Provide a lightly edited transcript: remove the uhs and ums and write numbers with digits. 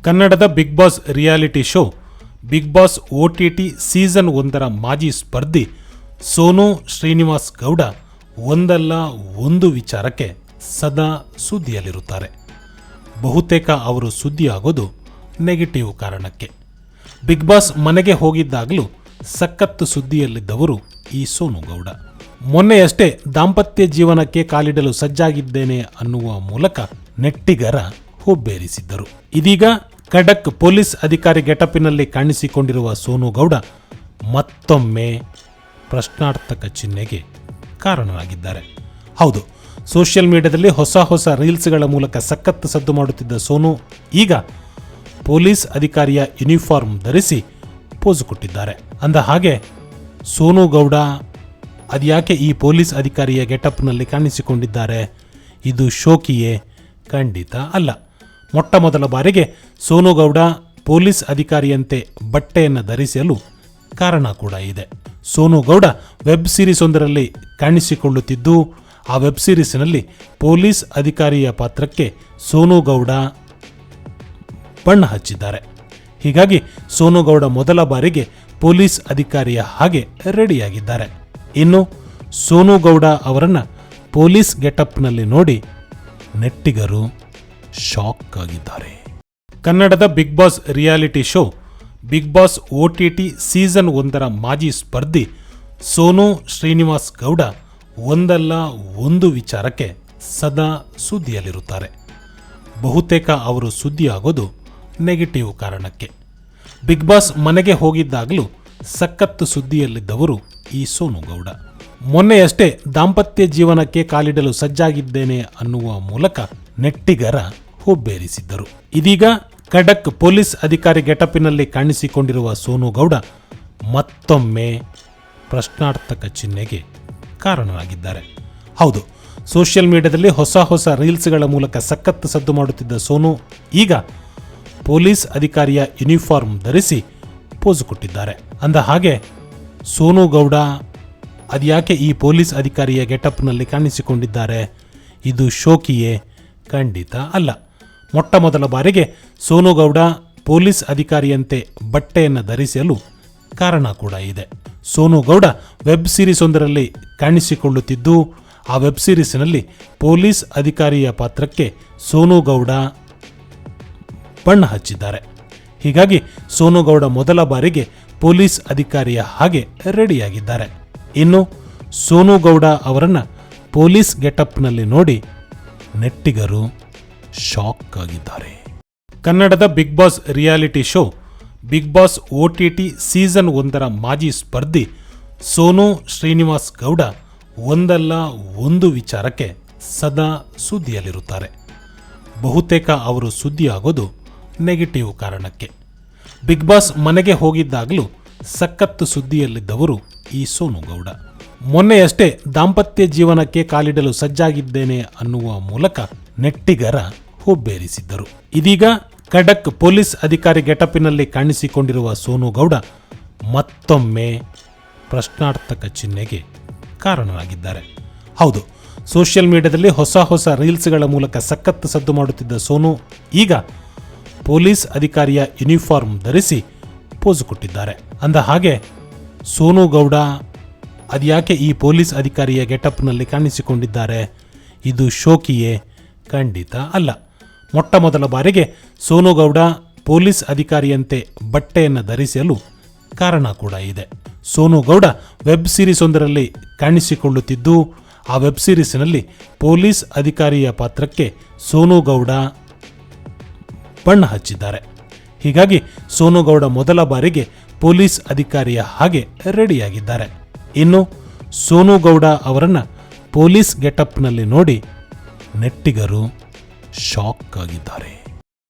ಕನ್ನಡದ Bigg Boss reality show Bigg Boss OTT season 1ರ ಮಾಜಿ ಸ್ಪರ್ಧಿ ಸೋನು ಶ್ರೀನಿವಾಸ್ ಗೌಡ ಒಂದಲ್ಲ ಒಂದು ವಿಚಾರಕ್ಕೆ ಸದಾ ಸುದ್ದಿಯಲ್ಲಿರುತ್ತಾರೆ. ಬಹುತೇಕ ಅವರು ಸುದ್ದಿಯಾಗೋದು ನೆಗೆಟಿವ್ ಕಾರಣಕ್ಕೆ. ಬಿಗ್ ಬಾಸ್ ಮನೆಗೆ ಹೋಗಿದ್ದಾಗಲೂ ಸಖತ್ತು ಸುದ್ದಿಯಲ್ಲಿದ್ದವರು ಈ ಸೋನು ಗೌಡ. ಮೊನ್ನೆಯಷ್ಟೇ ದಾಂಪತ್ಯ ಜೀವನಕ್ಕೆ ಕಾಲಿಡಲು ಸಜ್ಜಾಗಿದ್ದೇನೆ ಅನ್ನುವ ಮೂಲಕ ನೆಟ್ಟಿಗರ ಹುಬ್ಬೇರಿಸಿದ್ದರು. ಇದೀಗ ಖಡಕ್ ಪೊಲೀಸ್ ಅಧಿಕಾರಿ ಗೆಟಪಿನಲ್ಲಿ ಕಾಣಿಸಿಕೊಂಡಿರುವ ಸೋನು ಗೌಡ ಮತ್ತೊಮ್ಮೆ ಪ್ರಶ್ನಾರ್ಥಕ ಚಿಹ್ನೆಗೆ ಕಾರಣರಾಗಿದ್ದಾರೆ. ಹೌದು, ಸೋಷಿಯಲ್ ಮೀಡಿಯಾದಲ್ಲಿ ಹೊಸ ರೀಲ್ಸ್ಗಳ ಮೂಲಕ ಸಖತ್ ಸದ್ದು ಮಾಡುತ್ತಿದ್ದ ಸೋನು ಈಗ ಪೊಲೀಸ್ ಅಧಿಕಾರಿಯ ಯೂನಿಫಾರ್ಮ್ ಧರಿಸಿ ಪೋಸು ಕೊಟ್ಟಿದ್ದಾರೆ. ಅಂದ ಹಾಗೆ ಸೋನು ಗೌಡ ಅದ್ಯಾಕೆ ಈ ಪೊಲೀಸ್ ಅಧಿಕಾರಿಯ ಗೆಟಪ್ನಲ್ಲಿ ಕಾಣಿಸಿಕೊಂಡಿದ್ದಾರೆ? ಇದು ಶೋಕಿಯೇ? ಖಂಡಿತ ಅಲ್ಲ. ಮೊಟ್ಟ ಮೊದಲ ಬಾರಿಗೆ ಸೋನು ಗೌಡ ಪೊಲೀಸ್ ಅಧಿಕಾರಿಯಂತೆ ಬಟ್ಟೆಯನ್ನು ಧರಿಸಲು ಕಾರಣ ಕೂಡ ಇದೆ. ಸೋನು ಗೌಡ ವೆಬ್ ಸೀರೀಸ್ ಒಂದರಲ್ಲಿ ಕಾಣಿಸಿಕೊಳ್ಳುತ್ತಿದ್ದು, ಆ ವೆಬ್ ಸೀರೀಸ್ನಲ್ಲಿ ಪೊಲೀಸ್ ಅಧಿಕಾರಿಯ ಪಾತ್ರಕ್ಕೆ ಸೋನು ಗೌಡ ಬಣ್ಣ ಹಚ್ಚಿದ್ದಾರೆ. ಹೀಗಾಗಿ ಸೋನು ಗೌಡ ಮೊದಲ ಬಾರಿಗೆ ಪೊಲೀಸ್ ಅಧಿಕಾರಿಯ ಹಾಗೆ ರೆಡಿಯಾಗಿದ್ದಾರೆ. ಇನ್ನು ಸೋನು ಗೌಡ ಅವರನ್ನು ಪೊಲೀಸ್ ಗೆಟಪ್ನಲ್ಲಿ ನೋಡಿ ನೆಟ್ಟಿಗರು ಶಾಕ್ ಆಗಿದ್ದಾರೆ. ಕನ್ನಡದ Bigg Boss reality show Bigg Boss OTT season 1ರ ಮಾಜಿ ಸ್ಪರ್ಧಿ ಸೋನು ಶ್ರೀನಿವಾಸ್ ಗೌಡ ಒಂದಲ್ಲ ಒಂದು ವಿಚಾರಕ್ಕೆ ಸದಾ ಸುದ್ದಿಯಲ್ಲಿರುತ್ತಾರೆ. ಬಹುತೇಕ ಅವರು ಸುದ್ದಿಯಾಗೋದು ನೆಗೆಟಿವ್ ಕಾರಣಕ್ಕೆ. ಬಿಗ್ ಬಾಸ್ ಮನೆಗೆ ಹೋಗಿದ್ದಾಗಲೂ ಸಖತ್ತು ಸುದ್ದಿಯಲ್ಲಿದ್ದವರು ಈ ಸೋನು ಗೌಡ. ಮೊನ್ನೆಯಷ್ಟೇ ದಾಂಪತ್ಯ ಜೀವನಕ್ಕೆ ಕಾಲಿಡಲು ಸಜ್ಜಾಗಿದ್ದೇನೆ ಅನ್ನುವ ಮೂಲಕ ನೆಟ್ಟಿಗರ ಹುಬ್ಬೇರಿಸಿದ್ದರು. ಇದೀಗ ಖಡಕ್ ಪೊಲೀಸ್ ಅಧಿಕಾರಿ ಗೆಟಪಿನಲ್ಲಿ ಕಾಣಿಸಿಕೊಂಡಿರುವ ಸೋನು ಗೌಡ ಮತ್ತೊಮ್ಮೆ ಪ್ರಶ್ನಾರ್ಥಕ ಚಿಹ್ನೆಗೆ ಕಾರಣರಾಗಿದ್ದಾರೆ. ಹೌದು, ಸೋಷಿಯಲ್ ಮೀಡಿಯಾದಲ್ಲಿ ಹೊಸ ರೀಲ್ಸ್ಗಳ ಮೂಲಕ ಸಖತ್ ಸದ್ದು ಮಾಡುತ್ತಿದ್ದ ಸೋನು ಈಗ ಪೊಲೀಸ್ ಅಧಿಕಾರಿಯ ಯೂನಿಫಾರ್ಮ್ ಧರಿಸಿ ಪೋಸು ಕೊಟ್ಟಿದ್ದಾರೆ. ಅಂದ ಹಾಗೆ ಸೋನು ಗೌಡ ಅದ್ಯಾಕೆ ಈ ಪೊಲೀಸ್ ಅಧಿಕಾರಿಯ ಗೆಟಪ್ನಲ್ಲಿ ಕಾಣಿಸಿಕೊಂಡಿದ್ದಾರೆ? ಇದು ಶೋಕಿಯೇ? ಖಂಡಿತ ಅಲ್ಲ. ಮೊಟ್ಟ ಮೊದಲ ಬಾರಿಗೆ ಸೋನು ಗೌಡ ಪೊಲೀಸ್ ಅಧಿಕಾರಿಯಂತೆ ಬಟ್ಟೆಯನ್ನು ಧರಿಸಲು ಕಾರಣ ಕೂಡ ಇದೆ. ಸೋನು ಗೌಡ ವೆಬ್ ಸೀರೀಸ್ ಒಂದರಲ್ಲಿ ಕಾಣಿಸಿಕೊಳ್ಳುತ್ತಿದ್ದು, ಆ ವೆಬ್ ಸೀರೀಸ್ನಲ್ಲಿ ಪೊಲೀಸ್ ಅಧಿಕಾರಿಯ ಪಾತ್ರಕ್ಕೆ ಸೋನು ಗೌಡ ಬಣ್ಣ ಹಚ್ಚಿದ್ದಾರೆ. ಹೀಗಾಗಿ ಸೋನು ಗೌಡ ಮೊದಲ ಬಾರಿಗೆ ಪೊಲೀಸ್ ಅಧಿಕಾರಿಯ ಹಾಗೆ ರೆಡಿಯಾಗಿದ್ದಾರೆ. ಇನ್ನು ಸೋನು ಗೌಡ ಅವರನ್ನು ಪೊಲೀಸ್ ಗೆಟಪ್ನಲ್ಲಿ ನೋಡಿ ನೆಟ್ಟಿಗರು ಶಾಕ್ ಆಗಿದ್ದಾರೆ. ಕನ್ನಡದ Bigg Boss reality show Bigg Boss OTT season 1ರ ಮಾಜಿ ಸ್ಪರ್ಧಿ ಸೋನು ಶ್ರೀನಿವಾಸ್ ಗೌಡ ಒಂದಲ್ಲ ಒಂದು ವಿಚಾರಕ್ಕೆ ಸದಾ ಸುದ್ದಿಯಲ್ಲಿರುತ್ತಾರೆ. ಬಹುತೇಕ ಅವರು ಸುದ್ದಿಯಾಗೋದು ನೆಗೆಟಿವ್ ಕಾರಣಕ್ಕೆ. ಬಿಗ್ ಬಾಸ್ ಮನೆಗೆ ಹೋಗಿದ್ದಾಗಲೂ ಸಖತ್ತು ಸುದ್ದಿಯಲ್ಲಿದ್ದವರು ಈ ಸೋನು ಗೌಡ. ಮೊನ್ನೆಯಷ್ಟೇ ದಾಂಪತ್ಯ ಜೀವನಕ್ಕೆ ಕಾಲಿಡಲು ಸಜ್ಜಾಗಿದ್ದೇನೆ ಅನ್ನುವ ಮೂಲಕ ನೆಟ್ಟಿಗರ ಹುಬ್ಬೇರಿಸಿದ್ದರು. ಇದೀಗ ಖಡಕ್ ಪೊಲೀಸ್ ಅಧಿಕಾರಿ ಗೆಟಪಿನಲ್ಲಿ ಕಾಣಿಸಿಕೊಂಡಿರುವ ಸೋನು ಗೌಡ ಮತ್ತೊಮ್ಮೆ ಪ್ರಶ್ನಾರ್ಥಕ ಚಿಹ್ನೆಗೆ ಕಾರಣರಾಗಿದ್ದಾರೆ. ಹೌದು, ಸೋಷಿಯಲ್ ಮೀಡಿಯಾದಲ್ಲಿ ಹೊಸ ರೀಲ್ಸ್ಗಳ ಮೂಲಕ ಸಖತ್ ಸದ್ದು ಮಾಡುತ್ತಿದ್ದ ಸೋನು ಈಗ ಪೊಲೀಸ್ ಅಧಿಕಾರಿಯ ಯೂನಿಫಾರ್ಮ್ ಧರಿಸಿ ಪೋಸು ಕೊಟ್ಟಿದ್ದಾರೆ. ಅಂದ ಹಾಗೆ ಸೋನು ಗೌಡ ಅದ್ಯಾಕೆ ಈ ಪೊಲೀಸ್ ಅಧಿಕಾರಿಯ ಗೆಟಪ್ನಲ್ಲಿ ಕಾಣಿಸಿಕೊಂಡಿದ್ದಾರೆ? ಇದು ಶೋಕಿಯೇ? ಖಂಡಿತ ಅಲ್ಲ. ಮೊಟ್ಟ ಮೊದಲ ಬಾರಿಗೆ ಸೋನು ಗೌಡ ಪೊಲೀಸ್ ಅಧಿಕಾರಿಯಂತೆ ಬಟ್ಟೆಯನ್ನು ಧರಿಸಲು ಕಾರಣ ಕೂಡ ಇದೆ. ಸೋನು ಗೌಡ ವೆಬ್ ಸೀರೀಸ್ ಒಂದರಲ್ಲಿ ಕಾಣಿಸಿಕೊಳ್ಳುತ್ತಿದ್ದು, ಆ ವೆಬ್ ಸೀರೀಸ್ನಲ್ಲಿ ಪೊಲೀಸ್ ಅಧಿಕಾರಿಯ ಪಾತ್ರಕ್ಕೆ ಸೋನು ಗೌಡ ಬಣ್ಣ ಹಚ್ಚಿದ್ದಾರೆ. ಹೀಗಾಗಿ ಸೋನು ಗೌಡ ಮೊದಲ ಬಾರಿಗೆ ಪೊಲೀಸ್ ಅಧಿಕಾರಿಯ ಹಾಗೆ ರೆಡಿಯಾಗಿದ್ದಾರೆ. ಇನ್ನು ಸೋನು ಗೌಡ ಅವರನ್ನು ಪೊಲೀಸ್ ಗೆಟಪ್ನಲ್ಲಿ ನೋಡಿ ನೆಟ್ಟಿಗರು ಶಾಕ್ ಆಗಿದ್ದಾರೆ.